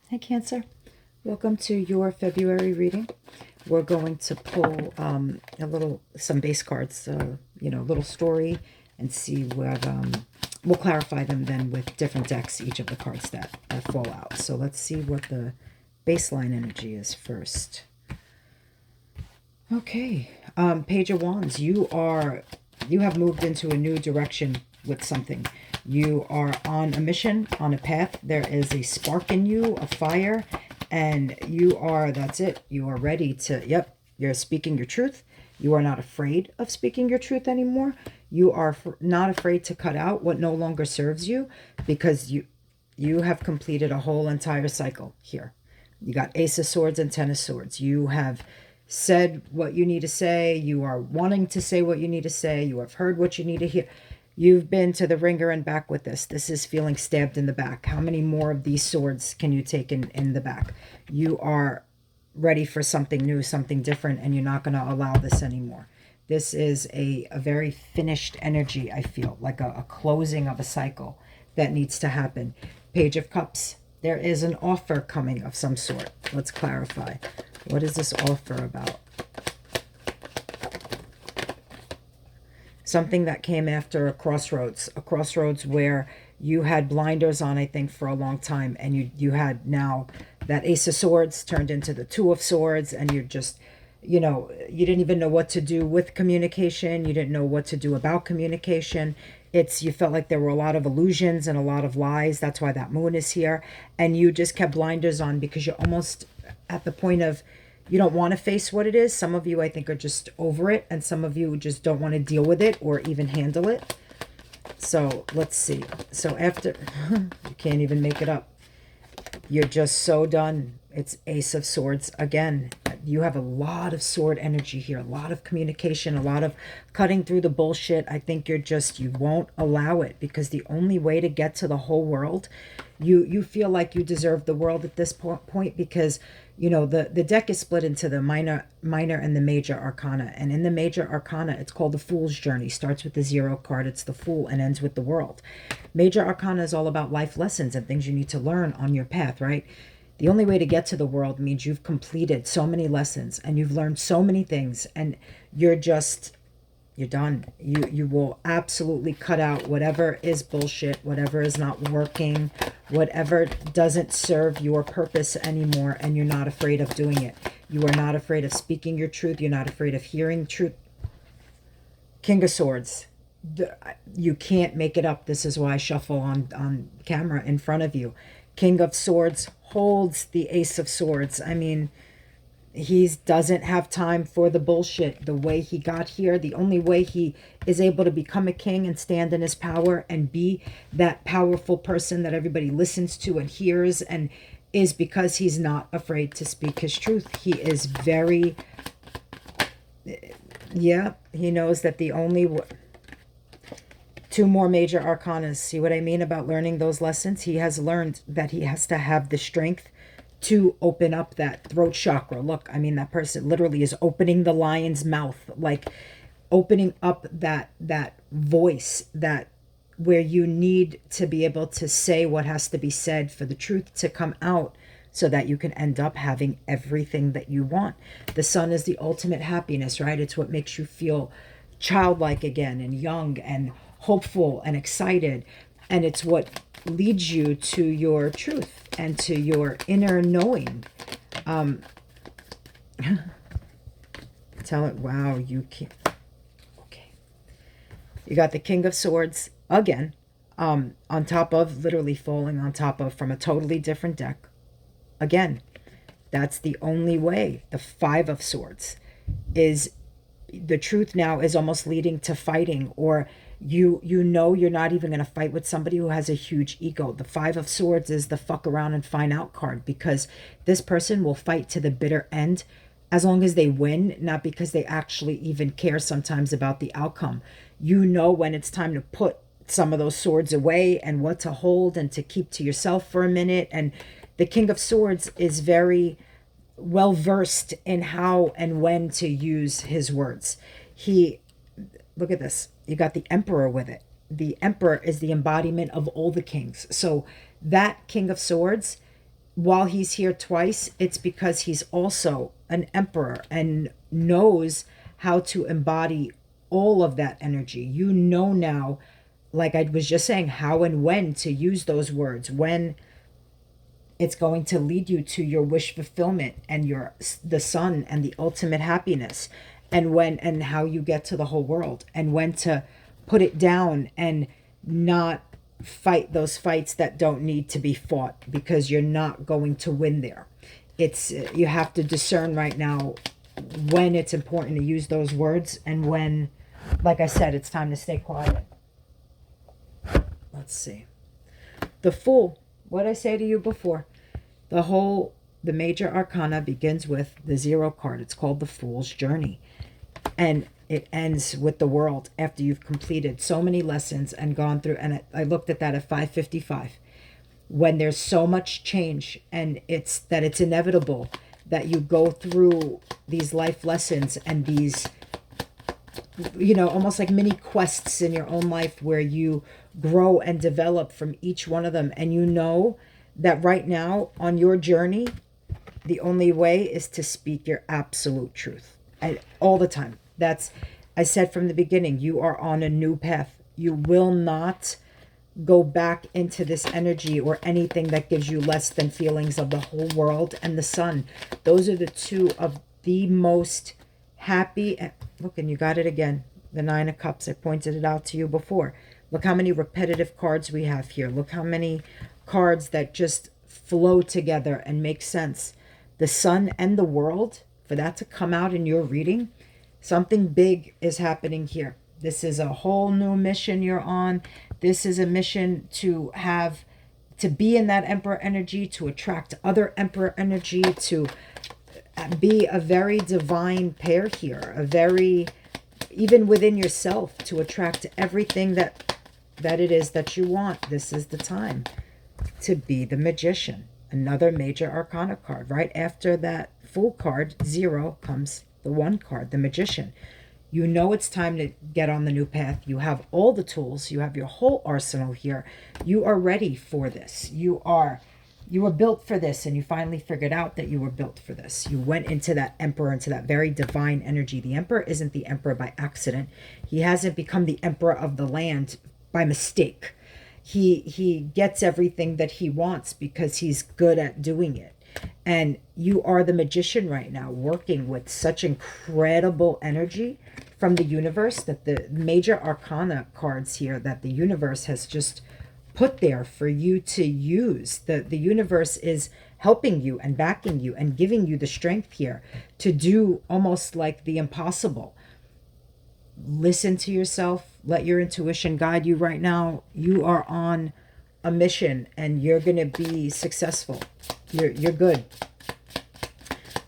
Hey Cancer, welcome to your February reading. We're going to pull some base cards, a little story, and see what, we'll clarify them then with different decks, each of the cards that fall out. So let's see what the baseline energy is first. Okay, Page of Wands, you have moved into a new direction with something. You are on a mission, on a path. There is a spark in you, a fire, and that's it. You are ready to, you're speaking your truth. You are not afraid of speaking your truth anymore. You are not afraid to cut out what no longer serves you, because you have completed a whole entire cycle here. You got Ace of Swords and Ten of Swords. You have said what you need to say. You are wanting to say what you need to say. You have heard what you need to hear. You've been to the ringer and back with this. This is feeling stabbed in the back. How many more of these swords can you take in the back? You are ready for something new, something different, and you're not going to allow this anymore. This is a very finished energy, I feel, like a closing of a cycle that needs to happen. Page of Cups. There is an offer coming of some sort. Let's clarify. What is this offer about? Something that came after a crossroads where you had blinders on, I think, for a long time, and you had now that Ace of Swords turned into the Two of Swords, and you're just, you didn't even know what to do with communication. You didn't know what to do about communication. You felt like there were a lot of illusions and a lot of lies. That's why that moon is here. And you just kept blinders on because you're almost at the point of, you don't want to face what it is. Some of you, I think, are just over it, and some of you just don't want to deal with it or even handle it. So let's see. So after, you can't even make it up. You're just so done. It's Ace of Swords again. You have a lot of sword energy here, a lot of communication, a lot of cutting through the bullshit. I think you won't allow it, because the only way to get to the whole world, you feel like you deserve the world at this point, because the deck is split into the minor and the major arcana. And in the major arcana, it's called the Fool's Journey. Starts with the 0 card, it's the Fool, and ends with the World. Major arcana is all about life lessons and things you need to learn on your path, right? The only way to get to the world means you've completed so many lessons and you've learned so many things, and you're done. You will absolutely cut out whatever is bullshit, whatever is not working, whatever doesn't serve your purpose anymore, and you're not afraid of doing it. You are not afraid of speaking your truth. You're not afraid of hearing truth. King of Swords. You can't make it up. This is why I shuffle on camera in front of you. King of Swords holds the Ace of Swords. I mean, he doesn't have time for the bullshit. The way he got here, the only way he is able to become a king and stand in his power and be that powerful person that everybody listens to and hears, and is because he's not afraid to speak his truth. He is very, he knows that the only two more major arcanas. See what I mean about learning those lessons? He has learned that he has to have the strength to open up that throat chakra. Look, I mean, that person literally is opening the lion's mouth, like opening up that voice, that where you need to be able to say what has to be said for the truth to come out, so that you can end up having everything that you want. The sun is the ultimate happiness, right? It's what makes you feel childlike again, and young and hopeful and excited, and it's what leads you to your truth and to your inner knowing. Tell it, wow, you can't. Okay, you got the King of Swords again, on top of, literally falling on top of, from a totally different deck again. That's the only way. The Five of Swords is the truth now, is almost leading to fighting, or you're not even going to fight with somebody who has a huge ego. The Five of Swords is the fuck around and find out card, because this person will fight to the bitter end as long as they win, not because they actually even care sometimes about the outcome. When it's time to put some of those swords away and what to hold and to keep to yourself for a minute. And the King of Swords is very well versed in how and when to use his words. Look at this. You got the Emperor with it. The Emperor is the embodiment of all the kings. So that King of Swords while he's here twice, it's because he's also an emperor and knows how to embody all of that energy. You know now, like I was just saying, how and when to use those words, when it's going to lead you to your wish fulfillment and your the sun and the ultimate happiness, and when and how you get to the whole world, and when to put it down and not fight those fights that don't need to be fought, because you're not going to win there. It's you have to discern right now when it's important to use those words, and when, like I said, it's time to stay quiet. Let's see. The Fool. What I say to you before, the major arcana begins with the 0 card. It's called the Fool's Journey, and it ends with the world after you've completed so many lessons and gone through. And I looked at that at 5:55, when there's so much change, and it's inevitable that you go through these life lessons and these, almost like mini quests in your own life, where you grow and develop from each one of them. And you know that right now on your journey, the only way is to speak your absolute truth, and all the time. I said from the beginning, you are on a new path. You will not go back into this energy or anything that gives you less than feelings of the whole world and the sun. Those are the two of the most happy. Look, and you got it again. The 9 of Cups. I pointed it out to you before. Look how many repetitive cards we have here. Look how many cards that just flow together and make sense. The sun and the world, for that to come out in your reading, something big is happening here. This is a whole new mission you're on. This is a mission to be in that emperor energy, to attract other emperor energy, to be a very divine pair here, even within yourself, to attract everything that it is that you want. This is the time to be the Magician, another major arcana card. Right after that Fool card, 0, comes the 1 card, the Magician. You know it's time to get on the new path. You have all the tools. You have your whole arsenal here. You are ready for this. You were built for this, and you finally figured out that you were built for this. You went into that emperor, into that very divine energy. The emperor isn't the emperor by accident. He hasn't become the emperor of the land by mistake. He gets everything that he wants because he's good at doing it. And you are the Magician right now, working with such incredible energy from the universe, that the major arcana cards here that the universe has just put there for you to use. The universe is helping you and backing you and giving you the strength here to do almost like the impossible. Listen to yourself. Let your intuition guide you right now. You are on a mission, and you're going to be successful. You're good.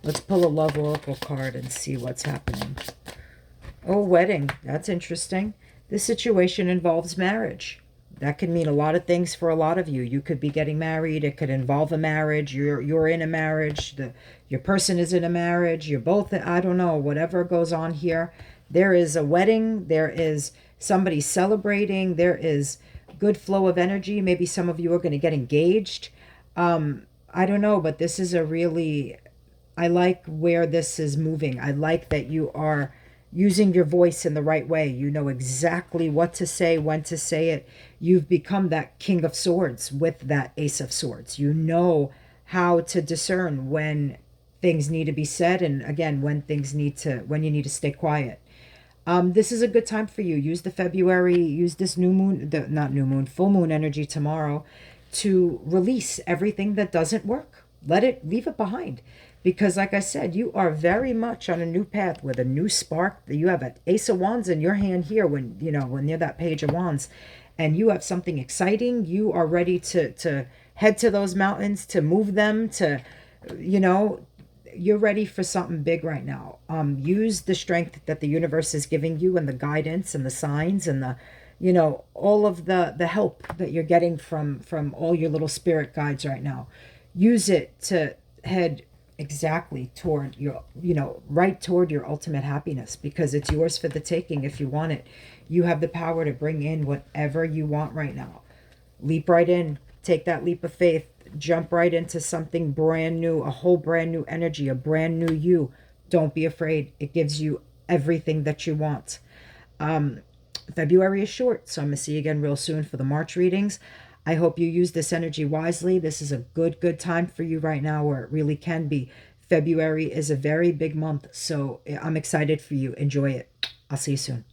Let's pull a love oracle card and see what's happening. Oh, wedding. That's interesting. This situation involves marriage. That could mean a lot of things for a lot of you. You could be getting married. It could involve a marriage. You're in a marriage. Your person is in a marriage. You're both, I don't know, whatever goes on here. There is a wedding. There is somebody celebrating. There is good flow of energy. Maybe some of you are going to get engaged. I don't know, but this is I like where this is moving. I like that you are using your voice in the right way. You know exactly what to say, when to say it. You've become that King of Swords with that Ace of Swords. You know how to discern when things need to be said, and again, when you need to stay quiet. This is a good time for you. Use the February, use this full moon energy tomorrow to release everything that doesn't work. Leave it behind. Because like I said, you are very much on a new path with a new spark. You have an Ace of Wands in your hand here when you're that Page of Wands, and you have something exciting. You are ready to head to those mountains, to move them, you're ready for something big right now. Use the strength that the universe is giving you, and the guidance and the signs and the all of the help that you're getting from all your little spirit guides right now. Use it to head exactly toward right toward your ultimate happiness, because it's yours for the taking if you want it. You have the power to bring in whatever you want right now. Leap right in. Take that leap of faith. jump right into something brand new, a whole brand new energy, a brand new you. Don't be afraid. It gives you everything that you want. February is short, so I'm going to see you again real soon for the March readings. I hope you use this energy wisely. This is a good time for you right now, where it really can be. February is a very big month, so I'm excited for you. Enjoy it. I'll see you soon.